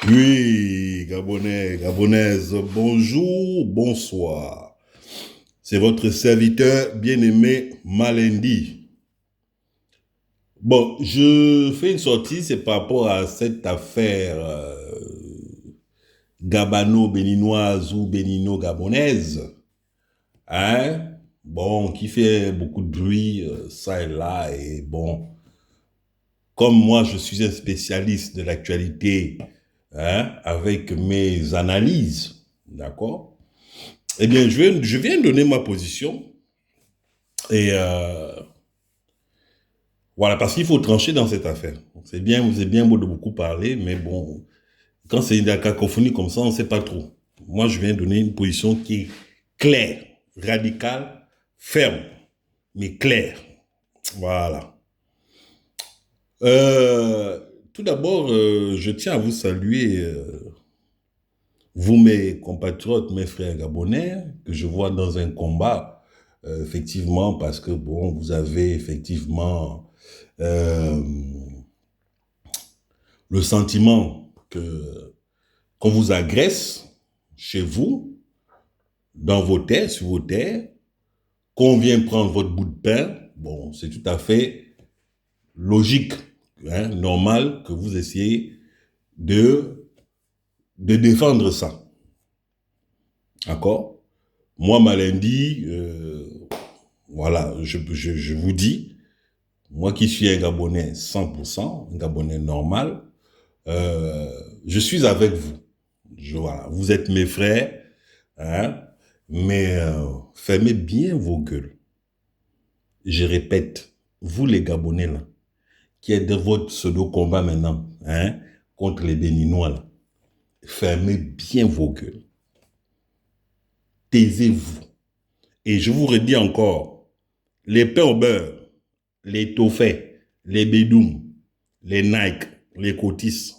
Oui, Gabonais, Gabonaise, bonjour, bonsoir. C'est votre serviteur bien-aimé Malendi. Bon, je fais une sortie, c'est par rapport à cette affaire gabano-béninoise ou bénino-gabonaise, hein? Bon, qui fait beaucoup de bruit, ça et là, et bon, comme moi, je suis un spécialiste de l'actualité, hein, avec mes analyses, d'accord? Eh bien, je viens donner ma position et voilà, parce qu'il faut trancher dans cette affaire. C'est bien beau de beaucoup parler, mais bon, quand c'est de la cacophonie comme ça, on ne sait pas trop. Moi, je viens donner une position qui est claire, radicale, ferme, mais claire. Voilà. Euh, Tout d'abord, je tiens à vous saluer, vous, mes compatriotes, mes frères gabonais, que je vois dans un combat, effectivement, parce que, bon, vous avez effectivement euh, le sentiment que qu'on vous agresse chez vous, dans vos terres, sur vos terres, qu'on vient prendre votre bout de pain. Bon, c'est tout à fait logique, hein, normal que vous essayez de, de défendre ça. D'accord? Moi, Malendi, voilà, je vous dis, moi qui suis un Gabonais 100%, un Gabonais normal, je suis avec vous. Voilà, vous êtes mes frères, hein, mais fermez bien vos gueules. Je répète, vous les Gabonais là, qui êtes de votre pseudo-combat maintenant, hein, contre les Béninois là, fermez bien vos gueules. Taisez-vous. Et je vous redis encore, les pains au beurre, les tofaix, les bédoums, les Nike, les cotis,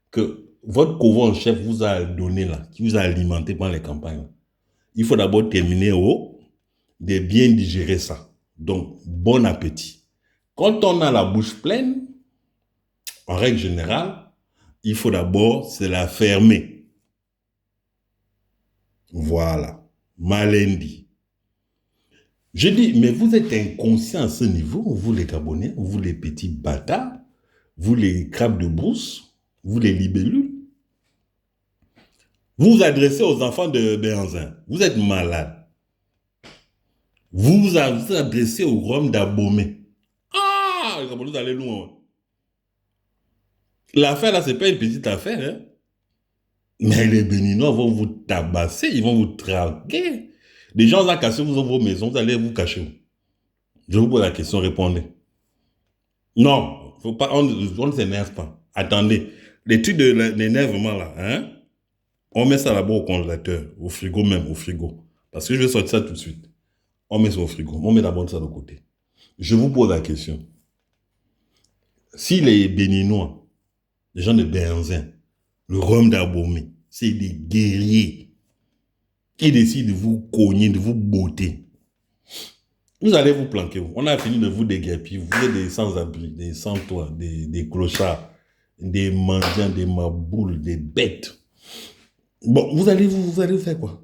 que votre couvent en chef vous a donné là, qui vous a alimenté pendant les campagnes, il faut d'abord terminer haut, de bien digérer ça. Donc, bon appétit. Quand on a la bouche pleine, en règle générale, il faut d'abord se la fermer. Voilà. Malendi. Je dis, mais vous êtes inconscient à ce niveau, vous les Gabonais, vous les petits bâtards, vous les crabes de brousse, vous les libellules. Vous vous adressez aux enfants de Béhanzin. Vous êtes malade. Vous vous adressez au Rhum d'Abomey. Ah, vous allez loin. L'affaire là, c'est pas une petite affaire, hein. Mais les Béninois vont vous tabasser, ils vont vous traquer. Les gens ont cassé vos maisons, vous allez vous cacher. Je vous pose la question, répondez. Non, faut pas, on ne s'énerve pas. Attendez, les trucs de l'énervement là, hein, on met ça là-bas au congélateur, au frigo même, au frigo. Parce que je vais sortir ça tout de suite. On met ça au frigo, on met d'abord ça de côté. Je vous pose la question. Si les Béninois, les gens de Benzin, le Rhum d'Abomey, c'est des guerriers qui décident de vous cogner, de vous botter, vous allez vous planquer. On a fini de vous déguerpir. Vous êtes des sans-abri, des sans-toit, des clochards, des mendiants, des maboules, des bêtes. Bon, vous allez faire quoi?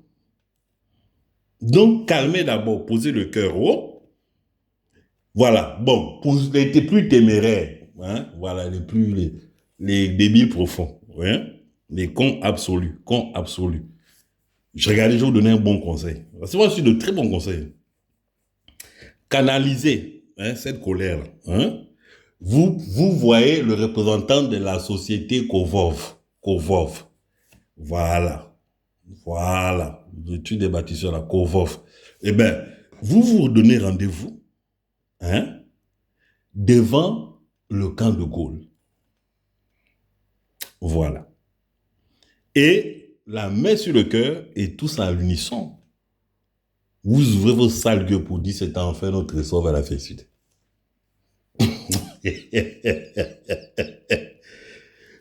Donc, calmez d'abord, posez le cœur haut. Voilà. Bon, pour les plus téméraires, hein, voilà, les débiles profonds, hein, les cons absolus, cons absolus. Je regardais, je vais vous donner un bon conseil. C'est moi, je suis de très bons conseils. Canalisez, hein, cette colère, hein. Vous voyez le représentant de la société Kovov. Kovov. Voilà. Voilà. L'étude des bâtisseurs, la Kovov. Eh bien, vous vous donnez rendez-vous, hein, devant le camp de Gaulle. Voilà. Et la main sur le cœur et tous à l'unisson. Vous ouvrez vos sales gueux pour dire c'est enfin notre essor vers la félicité.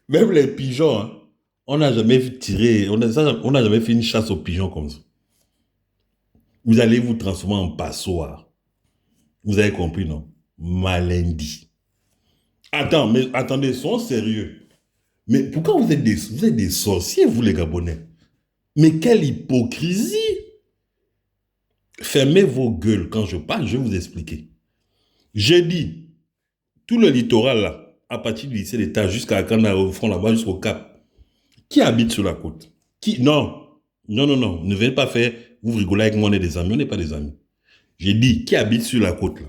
Même les pigeons, hein, on n'a jamais tiré, on n'a jamais fait une chasse aux pigeons comme ça. Vous allez vous transformer en passoire. Vous avez compris, non? Malendi. Attends, mais attendez, soyons sérieux. Mais pourquoi vous êtes des sorciers, vous les Gabonais? Mais quelle hypocrisie! Fermez vos gueules quand je parle, je vais vous expliquer. J'ai dit, tout le littoral là, à partir du lycée d'État jusqu'à Canada, au front là-bas, jusqu'au Cap, qui habite sur la côte? Qui? Non, non, non, non, ne venez pas faire, vous rigolez avec moi, on est des amis, on n'est pas des amis. J'ai dit, qui habite sur la côte là?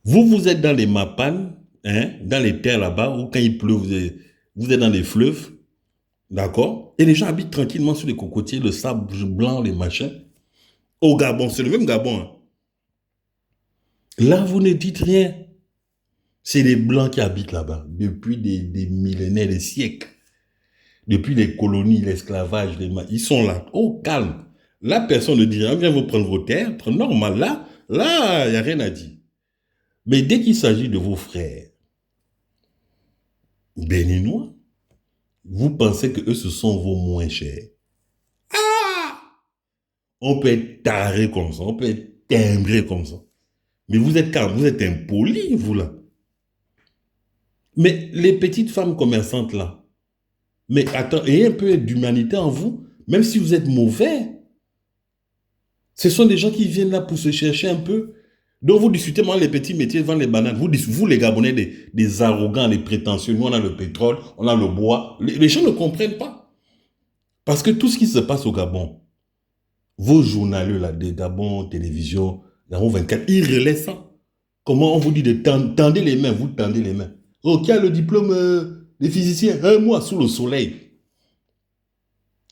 Vous, vous êtes dans les mapanes, hein, dans les terres là-bas, ou quand il pleut, vous êtes dans les fleuves, d'accord? Et les gens habitent tranquillement sur les cocotiers, le sable blanc, les machins. Au Gabon, c'est le même Gabon. Hein. Là, vous ne dites rien. C'est les Blancs qui habitent là-bas depuis des millénaires, des siècles. Depuis les colonies, l'esclavage, ils sont là, au calme. Là, personne ne dit rien, viens vous prendre vos terres, normal. Là, il n'y a rien à dire. Mais dès qu'il s'agit de vos frères béninois, vous pensez que eux, ce sont vos moins chers. Ah! On peut être taré comme ça, on peut être timbré comme ça. Mais vous êtes calme, vous êtes impoli, vous là. Mais les petites femmes commerçantes là, mais attends, ayez un peu d'humanité en vous, même si vous êtes mauvais. Ce sont des gens qui viennent là pour se chercher un peu. Donc vous discutez, moi, les petits métiers, vendent les bananes. Vous les Gabonais, des arrogants, des prétentieux. Nous, on a le pétrole, on a le bois. Les gens ne comprennent pas. Parce que tout ce qui se passe au Gabon, vos journalistes, là, des Gabon, télévision, Gabon 24, ils relaient ça. Comment on vous dit de tendez les mains, vous tendez les mains. Oh, qui a le diplôme des physiciens? Un mois sous le soleil.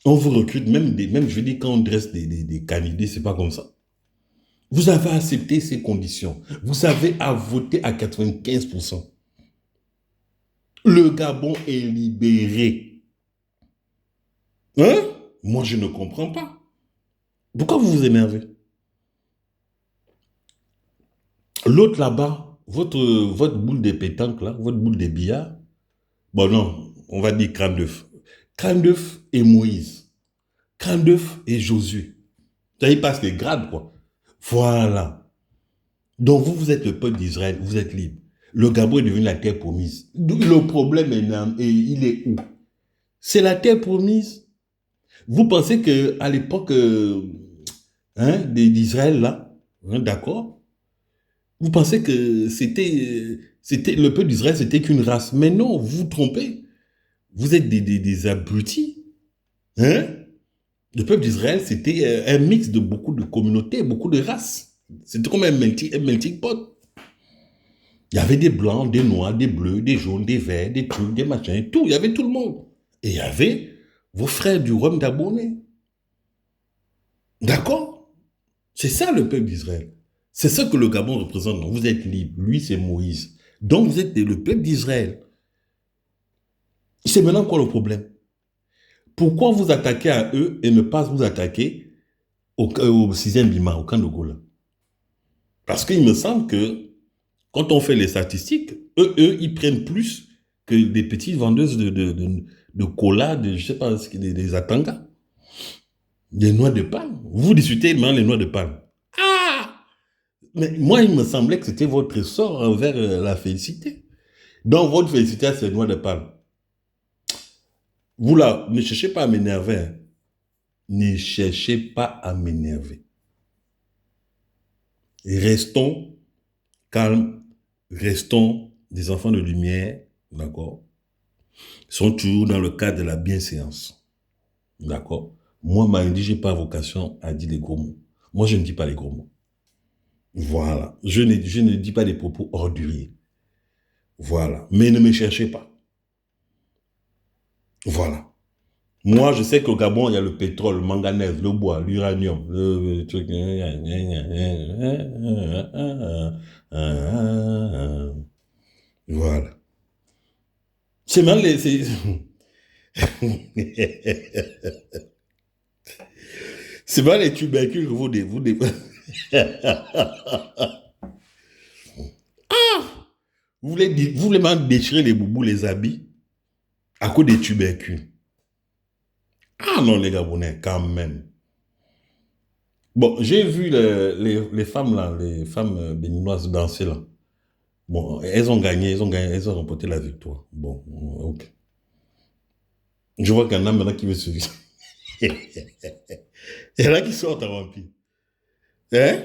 On vous recrute, même je veux dire, quand on dresse des candidats, c'est pas comme ça. Vous avez accepté ces conditions. Vous avez à voter à 95%. Le Gabon est libéré. Hein? Moi, je ne comprends pas. Pourquoi vous vous énervez? L'autre là-bas, votre boule de pétanque, là, votre boule de billard, bon non, on va dire crâne d'œuf. Crâne d'œuf et Moïse. Crâne d'œuf et Josué. Ça y passe les grades, quoi. Voilà. Donc vous êtes le peuple d'Israël, vous êtes libre. Le Gabon est devenu la terre promise. Le problème est énorme et il est où? C'est la terre promise. Vous pensez que à l'époque d'Israël, là, hein, d'accord? Vous pensez que c'était le peuple d'Israël, c'était qu'une race. Mais non, vous vous trompez. Vous êtes des abrutis. Hein? Le peuple d'Israël, c'était un mix de beaucoup de communautés, beaucoup de races. C'était comme un melting pot. Il y avait des blancs, des noirs, des bleus, des jaunes, des verts, des trucs, des machins, tout. Il y avait tout le monde. Et il y avait vos frères du Rhum d'Abonné. D'accord? C'est ça le peuple d'Israël. C'est ça que le Gabon représente. Vous êtes libre. Lui, c'est Moïse. Donc, vous êtes le peuple d'Israël. C'est maintenant quoi le problème? Pourquoi vous attaquez à eux et ne pas vous attaquer au 6e Bima, au camp de Gola? Parce qu'il me semble que quand on fait les statistiques, eux, ils prennent plus que des petites vendeuses de cola, je sais pas, des atangas, des noix de palme. Vous discutez maintenant les noix de palme. Ah! Mais moi, il me semblait que c'était votre sort envers la félicité. Donc, votre félicité, c'est les noix de palme. Vous là, ne cherchez pas à m'énerver. Hein. Ne cherchez pas à m'énerver. Restons calmes, restons des enfants de lumière, d'accord? Ils sont toujours dans le cadre de la bienséance, d'accord? Moi, Mandy, je n'ai pas vocation à dire les gros mots. Moi, je ne dis pas les gros mots. Voilà. Je ne dis pas des propos orduriers. Voilà. Mais ne me cherchez pas. Voilà. Moi, je sais qu'au Gabon, il y a le pétrole, le manganèse, le bois, l'uranium, le truc. Voilà. C'est mal les. C'est pas les tubercules que vous vous voulez même déchirer les boubous, les habits, à cause des tubercules. Ah non, les Gabonais, quand même. Bon, j'ai vu les femmes là, les femmes béninoises danser là. Bon, elles ont gagné, elles ont remporté la victoire. Bon, ok. Je vois qu'il y en a maintenant qui veut se... Il y en a qui sortent en vampire. Hein?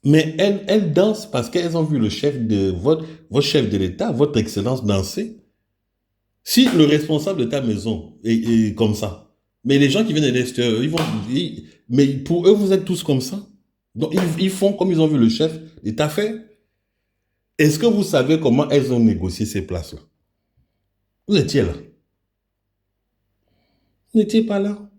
Mais elles dansent parce qu'elles ont vu le chef de votre chef de l'État, votre excellence danser. Si le responsable de ta maison est comme ça, mais les gens qui viennent de l'extérieur, mais pour eux, vous êtes tous comme ça. Donc, ils font comme ils ont vu le chef d'État faire. Est-ce que vous savez comment elles ont négocié ces places-là? Vous étiez là. Vous n'étiez pas là.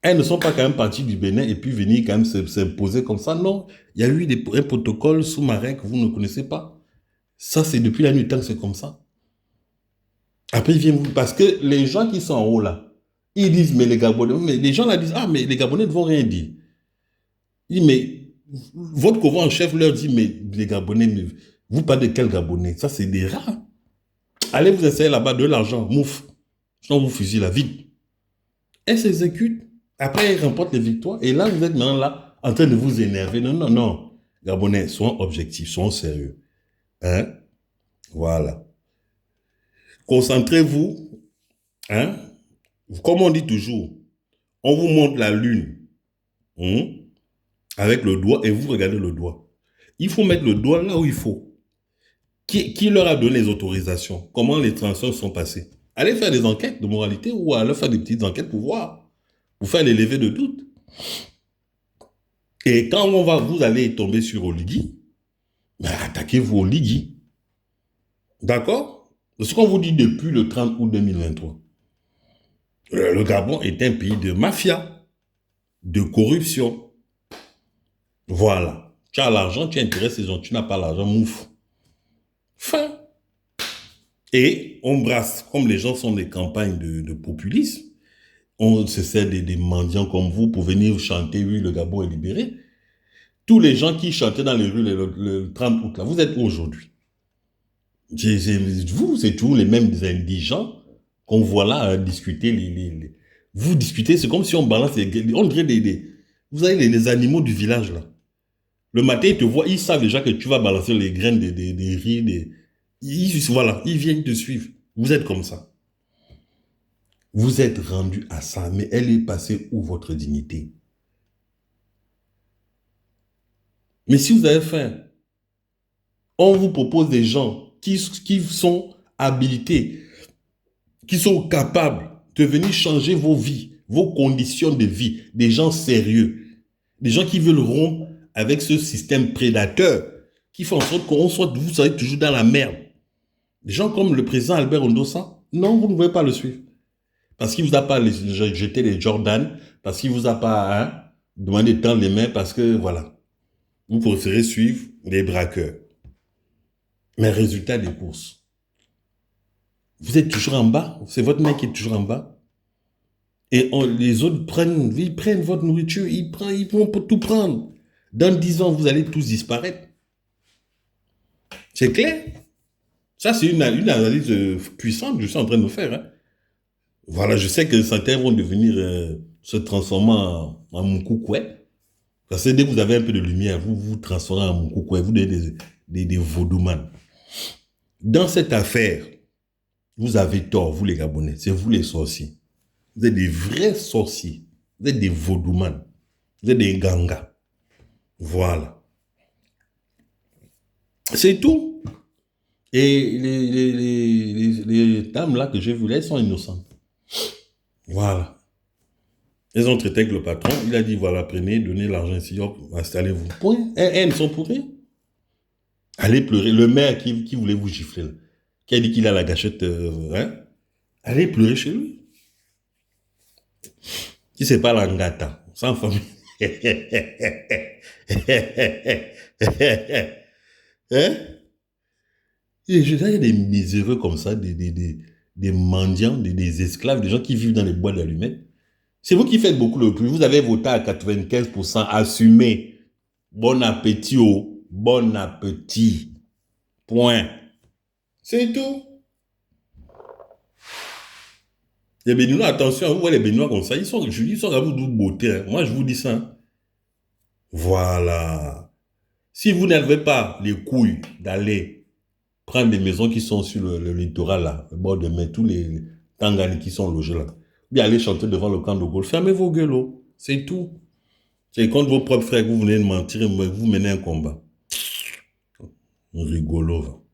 Elles ne sont pas quand même parties du Bénin et puis venir quand même s'imposer comme ça. Non, il y a eu un protocole sous-marin que vous ne connaissez pas. Ça, c'est depuis la nuit de temps que c'est comme ça. Après, ils viennent parce que les gens qui sont en haut là, ils disent, mais les Gabonais, mais les gens là disent, ah, mais les Gabonais ne vont rien dire. Ils disent, mais votre couvent en chef leur dit, mais les Gabonais, mais vous parlez de quel Gabonais? Ça, c'est des rats. Allez vous essayer là-bas de l'argent, mouf. Sinon, vous fusillez la ville. Elle s'exécute. Après, elle remporte les victoires. Et là, vous êtes maintenant là, en train de vous énerver. Non, non, non. Gabonais, soyons objectifs, soyons sérieux. Hein? Voilà. Concentrez-vous. Hein? Comme on dit toujours, on vous montre la lune hein, avec le doigt et vous regardez le doigt. Il faut mettre le doigt là où il faut. Qui leur a donné les autorisations? Comment les transferts sont passés? Allez faire des enquêtes de moralité ou allez faire des petites enquêtes pour voir. Pour faire les levées de doute. Et quand vous allez tomber sur Oligui, ben attaquez-vous Oligui. D'accord? C'est ce qu'on vous dit depuis le 30 août 2023. Le Gabon est un pays de mafia, de corruption. Voilà. Tu as l'argent, tu intéresses les gens, tu n'as pas l'argent, mouf. Fin. Et on brasse, comme les gens sont des campagnes de populisme, on se sert des mendiants comme vous pour venir chanter, oui, le Gabon est libéré. Tous les gens qui chantaient dans les rues le 30 août, là, vous êtes où aujourd'hui? Vous, c'est toujours les mêmes indigents qu'on voit là à discuter. Vous discutez, c'est comme si on balance, on dirait vous avez les animaux du village là. Le matin, ils te voient, ils savent déjà que tu vas balancer les graines des riz. Voilà, ils viennent te suivre. Vous êtes comme ça. Vous êtes rendu à ça, mais elle est passée où votre dignité? Mais si vous avez faim, on vous propose des gens qui sont habilités, qui sont capables de venir changer vos vies, vos conditions de vie, des gens sérieux, des gens qui veulent rompre avec ce système prédateur qui fait en sorte qu'on soit, vous savez, toujours dans la merde. Des gens comme le président Albert Ondossa, non, vous ne pouvez pas le suivre. Parce qu'il ne vous a pas jeté les Jordan, parce qu'il ne vous a pas demandé de tendre les mains, parce que, voilà, vous préférez suivre les braqueurs. Mais résultat des courses, vous êtes toujours en bas, c'est votre mec qui est toujours en bas. Et les autres ils prennent votre nourriture, ils vont tout prendre. Dans 10 ans, vous allez tous disparaître. C'est clair? Ça, c'est une analyse puissante que je suis en train de faire. Hein. Voilà, je sais que certains vont devenir, se transformer en Moukoukoué. Parce que dès que vous avez un peu de lumière, vous vous transformez en Moukoukoué, vous devenez des vaudoumanes. Dans cette affaire, vous avez tort, vous les Gabonais, c'est vous les sorciers. Vous êtes des vrais sorciers. Vous êtes des vaudoumanes. Vous êtes des gangas. Voilà. C'est tout. Et les dames là que j'ai vues, elles sont innocentes. Voilà. Elles ont traité avec le patron. Il a dit, voilà, prenez, donnez l'argent ici, hop, installez-vous. Point. Elles sont pour rien. Allez pleurer. Le maire qui voulait vous gifler, là, qui a dit qu'il a la gâchette, allez pleurer chez lui. Si c'est pas l'angata, sans famille. Hein? Et je dis, il y a des miséreux comme ça, des mendiants, des esclaves, des gens qui vivent dans les bois d'allumettes. C'est vous qui faites beaucoup le plus. Vous avez voté à 95%, assumé. Bon appétit, oh. Bon appétit. Point. C'est tout. Les Béninois, attention, vous voyez les Béninois comme ça, ils sont à vous de beauté. Hein. Moi, je vous dis ça. Hein. Voilà. Si vous n'avez pas les couilles d'aller prendre des maisons qui sont sur le littoral, là, le bord de mer, tous les Tangani qui sont logés là, bien aller chanter devant le camp de Gaulle, fermez vos gueules, oh. C'est tout. C'est contre vos propres frères que vous venez de mentir et vous menez un combat. Rigolo.